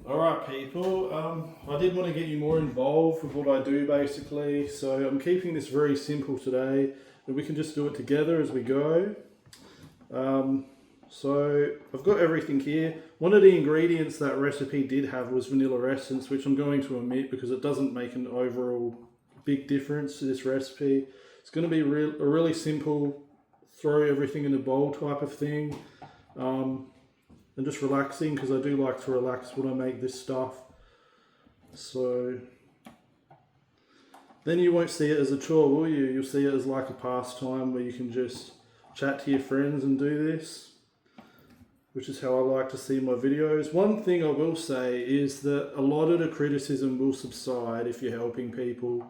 Alright people, I did want to get you more involved with what I do basically, so I'm keeping this very simple today and we can just do it together as we go. So I've got everything here. One of the ingredients that recipe did have was vanilla essence, which I'm going to omit because it doesn't make an overall big difference to this recipe. It's going to be a really simple, throw everything in a bowl type of thing. And just relaxing, because I do like to relax when I make this stuff. So then you won't see it as a chore, will you? You'll see it as like a pastime where you can just chat to your friends and do this, which is how I like to see my videos. One thing I will say is that a lot of the criticism will subside if you're helping people.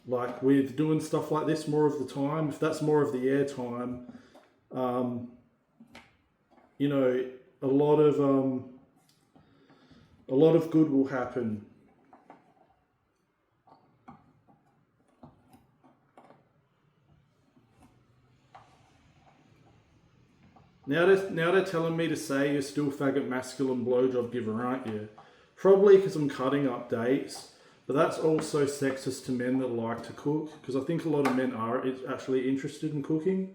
Like with doing stuff like this more of the time, if that's more of the air time, you know, a lot of good will happen. Now they're telling me to say you're still faggot masculine blowjob giver, aren't you? Probably because I'm cutting up dates, but that's also sexist to men that like to cook, because I think a lot of men are actually interested in cooking.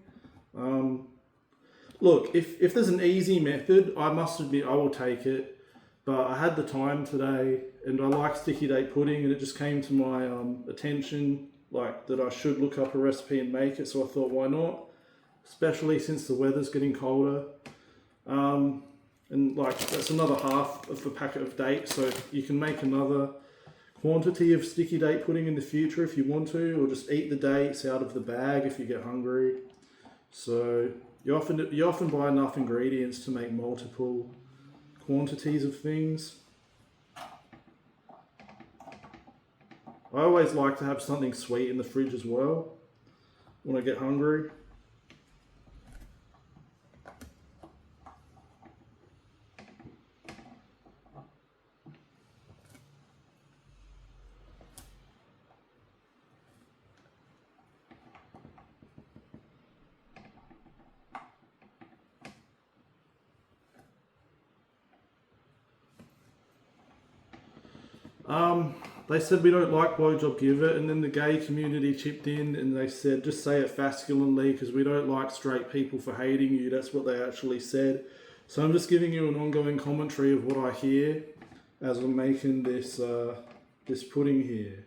Look, if there's an easy method, I must admit I will take it. But I had the time today, and I like sticky date pudding, and it just came to my attention, like that I should look up a recipe and make it. So I thought, why not? Especially since the weather's getting colder. And like that's another half of a packet of dates, so you can make another quantity of sticky date pudding in the future if you want to, or just eat the dates out of the bag if you get hungry. So you often buy enough ingredients to make multiple quantities of things. I always like to have something sweet in the fridge as well when I get hungry. They said we don't like blowjob giver, and then the gay community chipped in and they said just say it masculinely because we don't like straight people for hating you. That's what they actually said. So I'm just giving you an ongoing commentary of what I hear as I'm making this this pudding here.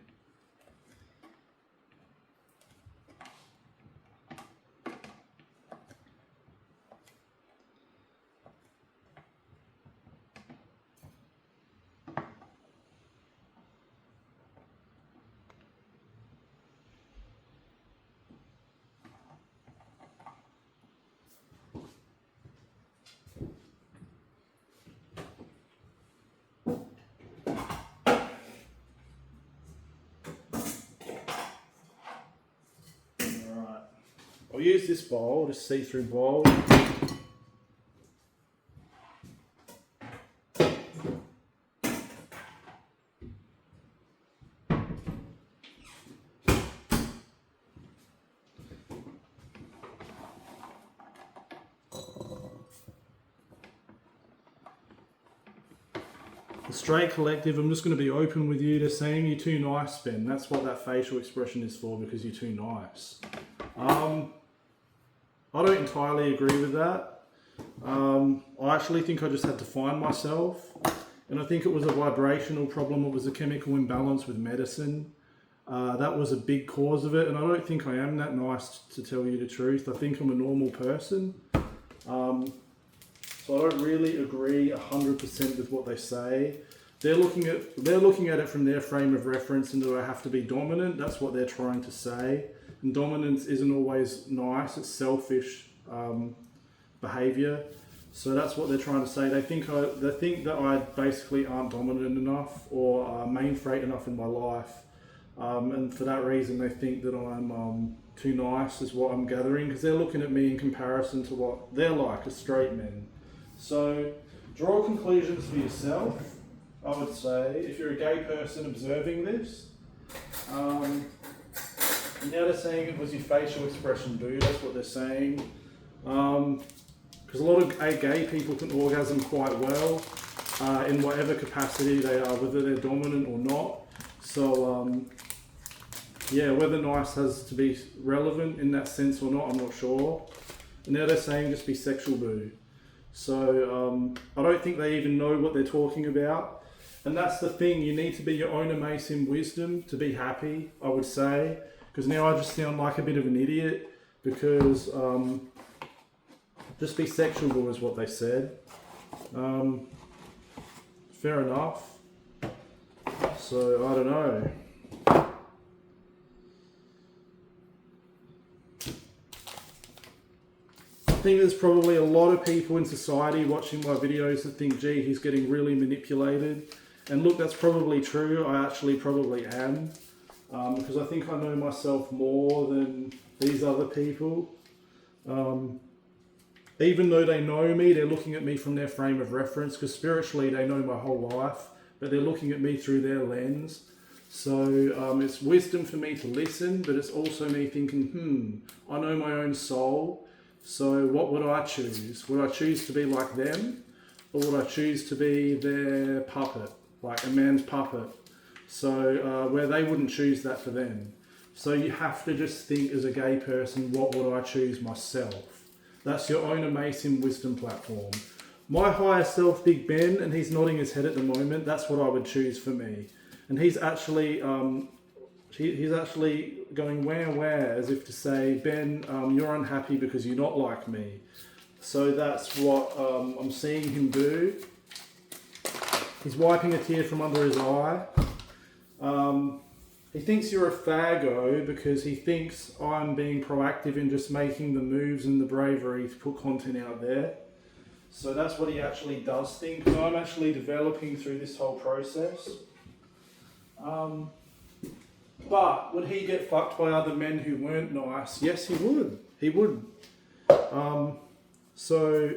I'll use this bowl, this see-through bowl. The Straight Collective, I'm just going to be open with you. They're saying you're too nice, Ben. That's what that facial expression is for, because you're too nice. I don't entirely agree with that. I actually think I just had to find myself, and I think it was a vibrational problem. It was a chemical imbalance with medicine. That was a big cause of it, and I don't think I am that nice, to tell you the truth. I think I'm a normal person. So I don't really agree 100% with what they say. They're looking at it from their frame of reference, and do I have to be dominant? That's what they're trying to say. And dominance isn't always nice, it's selfish behaviour. So that's what they're trying to say. They think that I basically aren't dominant enough or main freight enough in my life. And for that reason they think that I'm too nice, is what I'm gathering, because they're looking at me in comparison to what they're like as straight men. So draw conclusions for yourself, I would say, if you're a gay person observing this. Now they're saying it was your facial expression, dude. That's what they're saying. because a lot of gay people can orgasm quite well in whatever capacity they are, whether they're dominant or not. So yeah, whether nice has to be relevant in that sense or not, I'm not sure. And now they're saying just be sexual, boo. So I don't think they even know what they're talking about. And that's the thing, you need to be your own amazing wisdom to be happy, I would say. Because now I just sound like a bit of an idiot, because just be sexual is what they said. Fair enough. So I don't know. I think there's probably a lot of people in society watching my videos that think, gee, he's getting really manipulated. And look, that's probably true. I actually probably am. Because I think I know myself more than these other people. Even though they know me, they're looking at me from their frame of reference, because spiritually they know my whole life, but they're looking at me through their lens. So it's wisdom for me to listen, but it's also me thinking, I know my own soul. So what would I choose? Would I choose to be like them, or would I choose to be their puppet, like a man's puppet? So where they wouldn't choose that for them. So you have to just think as a gay person, what would I choose myself? That's your own amazing wisdom platform. My higher self, Big Ben, and he's nodding his head at the moment, that's what I would choose for me. And he's actually going wah as if to say, Ben, you're unhappy because you're not like me. So that's what I'm seeing him do. He's wiping a tear from under his eye. He thinks you're a faggo because he thinks I'm being proactive in just making the moves and the bravery to put content out there. So that's what he actually does think. And I'm actually developing through this whole process. But would he get fucked by other men who weren't nice? Yes, he would. He would. So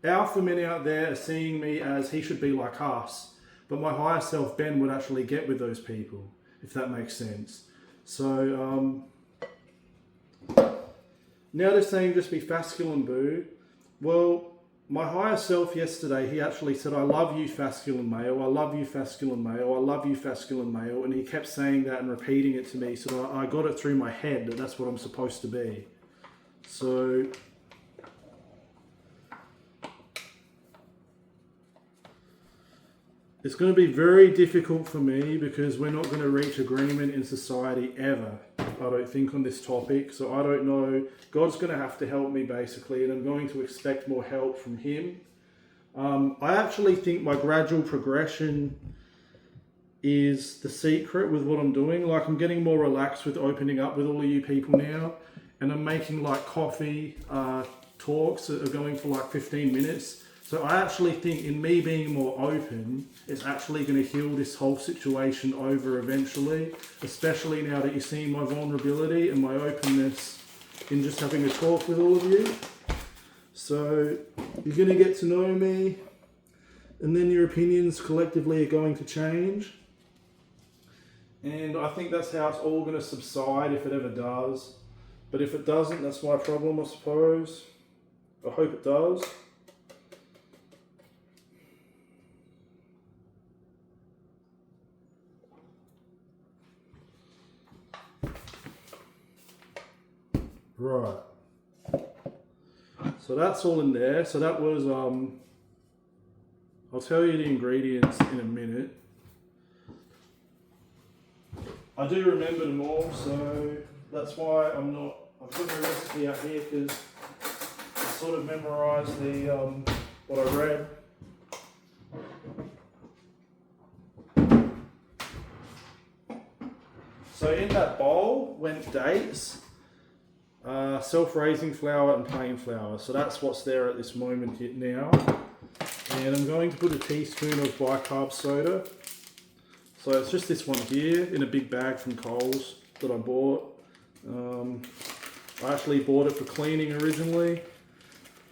alpha men out there are seeing me as he should be like us. But my higher self, Ben, would actually get with those people, if that makes sense. So now they're saying just be fasculin, boo. Well, my higher self yesterday, he actually said, I love you, fasculin male, I love you, fasculin male, I love you, fasculin male. And he kept saying that and repeating it to me. So I got it through my head that that's what I'm supposed to be. So it's going to be very difficult for me because we're not going to reach agreement in society ever, I don't think, on this topic. So I don't know. God's going to have to help me basically, and I'm going to expect more help from him. I actually think my gradual progression is the secret with what I'm doing. Like, I'm getting more relaxed with opening up with all of you people now, and I'm making like coffee talks that are going for like 15 minutes. So I actually think in me being more open, it's actually going to heal this whole situation over eventually, especially now that you're seeing my vulnerability and my openness in just having a talk with all of you. So you're going to get to know me, and then your opinions collectively are going to change. And I think that's how it's all going to subside, if it ever does. But if it doesn't, that's my problem, I suppose. I hope it does. Right. So that's all in there. So that was, I'll tell you the ingredients in a minute. I do remember them all, so that's why I've got the recipe out here, because I sort of memorised what I read. So in that bowl went dates, self-raising flour and plain flour. So that's what's there at this moment now. And I'm going to put a teaspoon of Bi-Carb soda. So it's just this one here in a big bag from Coles that I bought. I actually bought it for cleaning originally.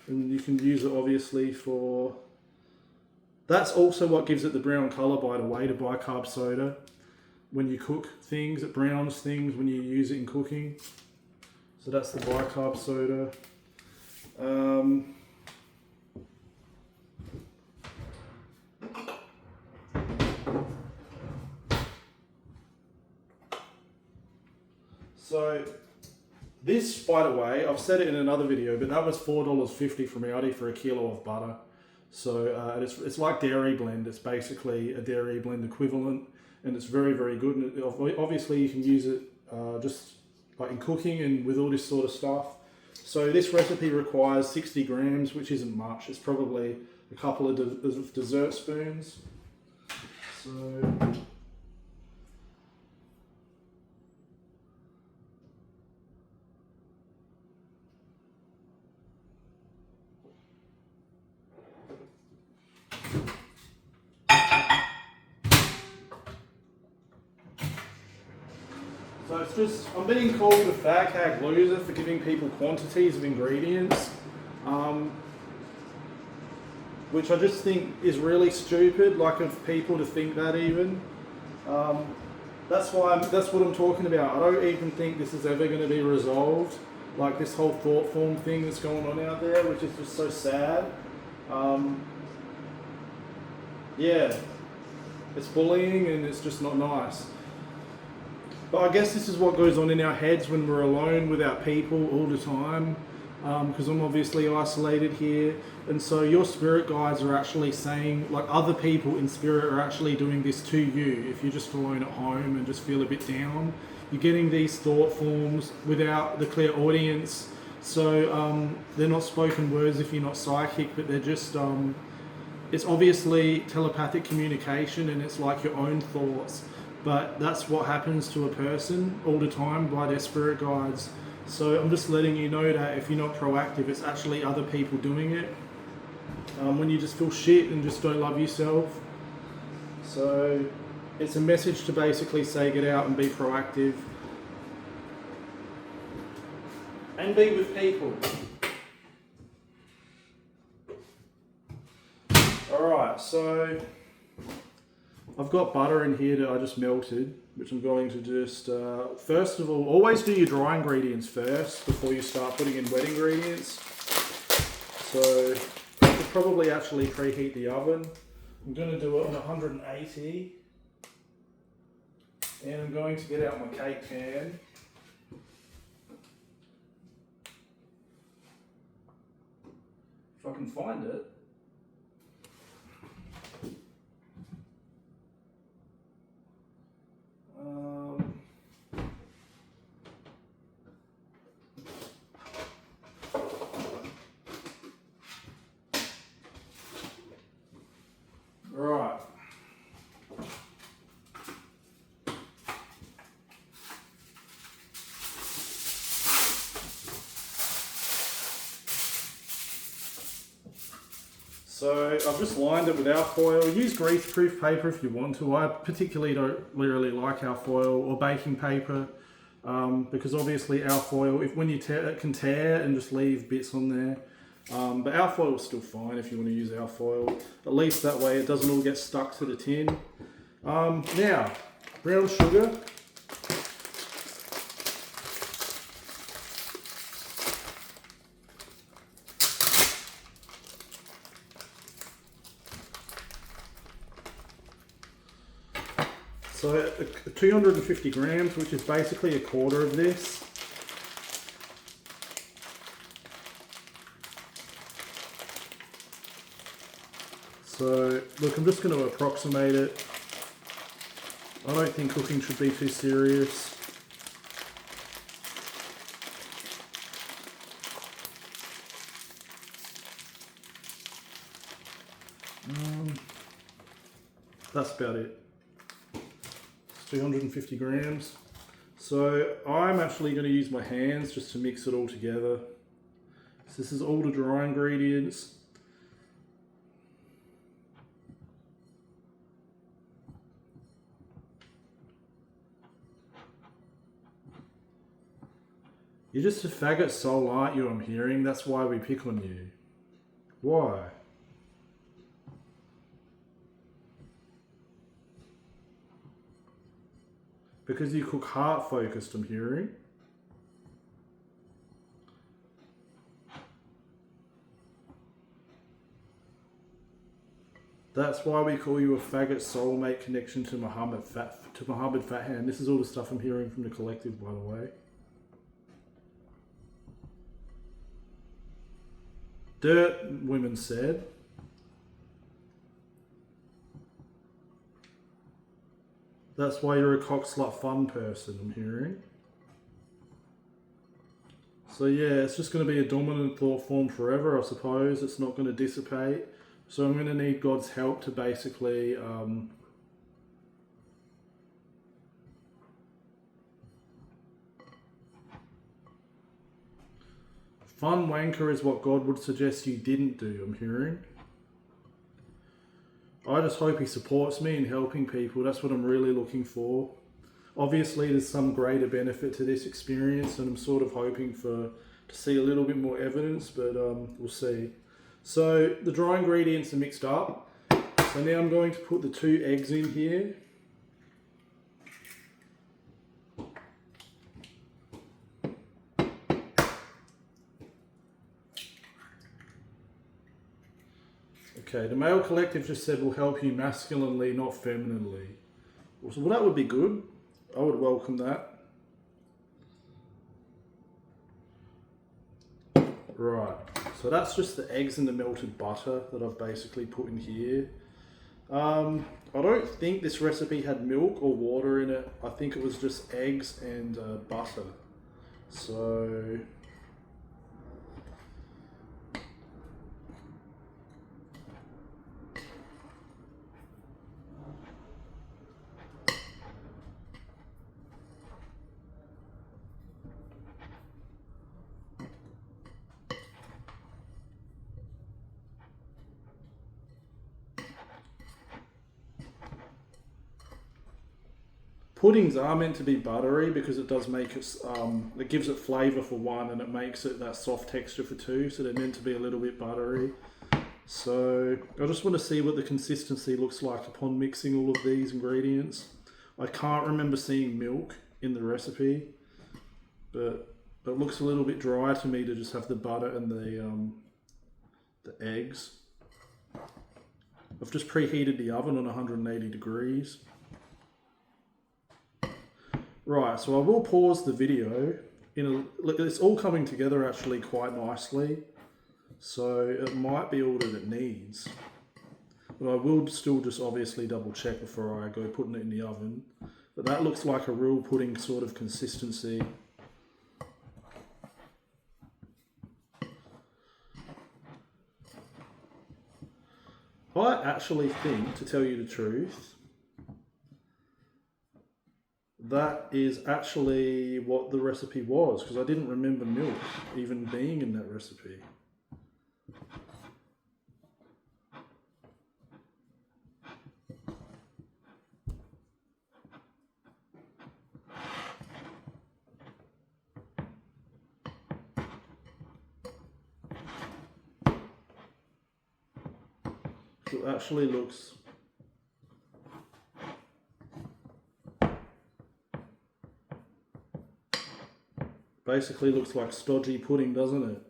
And you can use it obviously for... That's also what gives it the brown colour, by the way, the Bi-Carb soda. When you cook things, it browns things when you use it in cooking. So that's the Bi-Carb soda. So this, by the way, I've said it in another video, but that was $4.50 from Aldi for a kilo of butter. So it's like dairy blend. It's basically a dairy blend equivalent, and it's very, very good. And obviously you can use it just like in cooking and with all this sort of stuff. So this recipe requires 60 grams, which isn't much. It's probably a couple of dessert spoons. So it's just, I'm being called a fag hag loser for giving people quantities of ingredients, which I just think is really stupid, like of people to think that even. That's what I'm talking about. I don't even think this is ever going to be resolved, like this whole thought form thing that's going on out there, which is just so sad. Yeah, it's bullying and it's just not nice. But I guess this is what goes on in our heads when we're alone with our people all the time, because I'm obviously isolated here. And so your spirit guides are actually saying, like other people in spirit are actually doing this to you. If you're just alone at home and just feel a bit down, you're getting these thought forms without the clear audience. So they're not spoken words if you're not psychic, but they're just, it's obviously telepathic communication, and it's like your own thoughts. But that's what happens to a person all the time by their spirit guides. So I'm just letting you know that if you're not proactive, it's actually other people doing it. When you just feel shit and just don't love yourself. So it's a message to basically say get out and be proactive. And be with people. Alright, so I've got butter in here that I just melted, which I'm going to just, first of all, always do your dry ingredients first before you start putting in wet ingredients. So I could probably actually preheat the oven. I'm going to do it on 180. And I'm going to get out my cake pan. If I can find it. Right. So I've just lined it with alfoil. Use grease-proof paper if you want to. I particularly don't really like alfoil or baking paper because obviously alfoil, when you tear, it can tear and just leave bits on there. But alfoil is still fine if you want to use alfoil. At least that way it doesn't all get stuck to the tin. Now, brown sugar. So 250 grams, which is basically a quarter of this. So look, I'm just going to approximate it. I don't think cooking should be too serious. That's about it. 250 grams. So I'm actually going to use my hands just to mix it all together. So this is all the dry ingredients. You're just a faggot soul, aren't you? I'm hearing. That's why we pick on you. Why? Because you cook heart focused, I'm hearing. That's why we call you a faggot soulmate connection to Muhammad Fat Hand. This is all the stuff I'm hearing from the collective, by the way. Dirt, women said. That's why you're a cock slut fun person, I'm hearing. So yeah, it's just going to be a dominant thought form forever, I suppose. It's not going to dissipate. So I'm going to need God's help to basically fun wanker is what God would suggest you didn't do, I'm hearing. I just hope he supports me in helping people. That's what I'm really looking for. Obviously, there's some greater benefit to this experience, and I'm sort of hoping to see a little bit more evidence, but we'll see. So the dry ingredients are mixed up. So now I'm going to put the 2 eggs in here. Okay, the male collective just said will help you masculinely, not femininely. Well, that would be good. I would welcome that. Right, so that's just the eggs and the melted butter that I've basically put in here. I don't think this recipe had milk or water in it. I think it was just eggs and butter. So puddings are meant to be buttery because it does make it, it gives it flavour for one, and it makes it that soft texture for two, so they're meant to be a little bit buttery. So I just want to see what the consistency looks like upon mixing all of these ingredients. I can't remember seeing milk in the recipe, but it looks a little bit dry to me to just have the butter and the eggs. I've just preheated the oven on 180 degrees. Right, so I will pause the video. Look, it's all coming together actually quite nicely. So it might be all that it needs. But I will still just obviously double check before I go putting it in the oven. But that looks like a real pudding sort of consistency. I actually think, to tell you the truth, that is actually what the recipe was, because I didn't remember milk even being in that recipe. So it actually looks basically looks like stodgy pudding, doesn't it?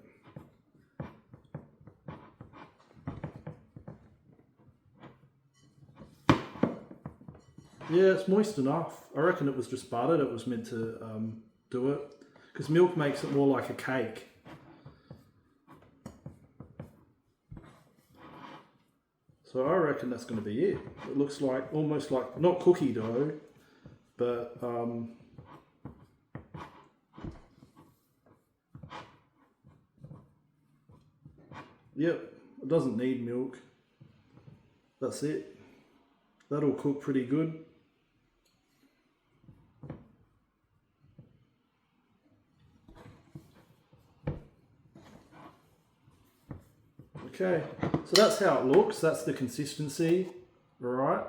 Yeah, it's moist enough. I reckon it was just butter that was meant to do it, because milk makes it more like a cake. So I reckon that's going to be it. It looks like, almost like, not cookie dough, but yep, it doesn't need milk. That's it. That'll cook pretty good. Okay, so that's how it looks. That's the consistency. All right.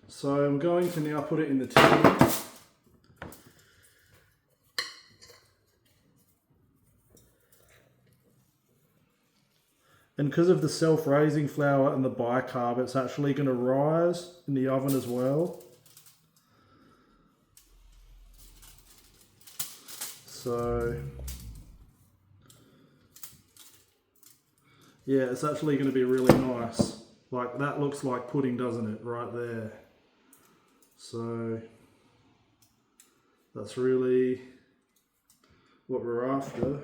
So I'm going to now put it in the tin. And because of the self-raising flour and the Bi-Carb, it's actually going to rise in the oven as well. So, yeah, it's actually going to be really nice. Like, that looks like pudding, doesn't it? Right there. So, that's really what we're after.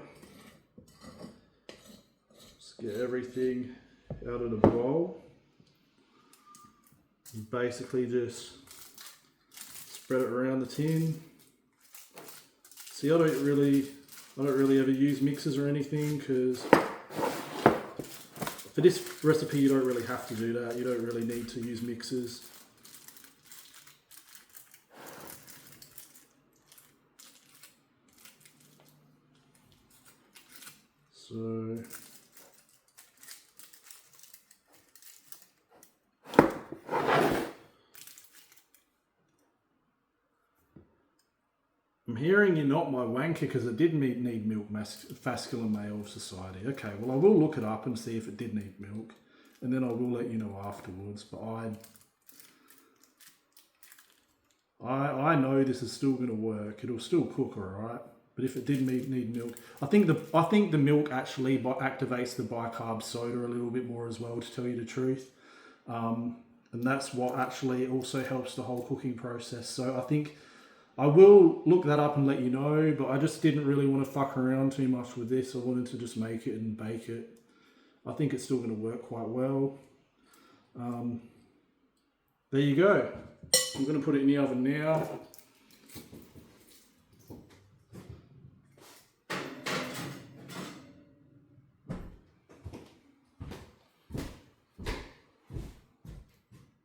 Get everything out of the bowl. And basically just spread it around the tin. See, I don't really ever use mixers or anything, because for this recipe you don't really have to do that. You don't really need to use mixers. So I'm hearing you're not my wanker because it did need milk, Masculine Male Society. Okay, well I will look it up and see if it did need milk, and then I will let you know afterwards. But I know this is still going to work. It'll still cook all right. But if it did need milk, I think the milk actually activates the bicarb soda a little bit more as well, to tell you the truth. And that's what actually also helps the whole cooking process. So I think I will look that up and let you know, but I just didn't really want to fuck around too much with this. I wanted to just make it and bake it. I think it's still going to work quite well. There you go. I'm going to put it in the oven now.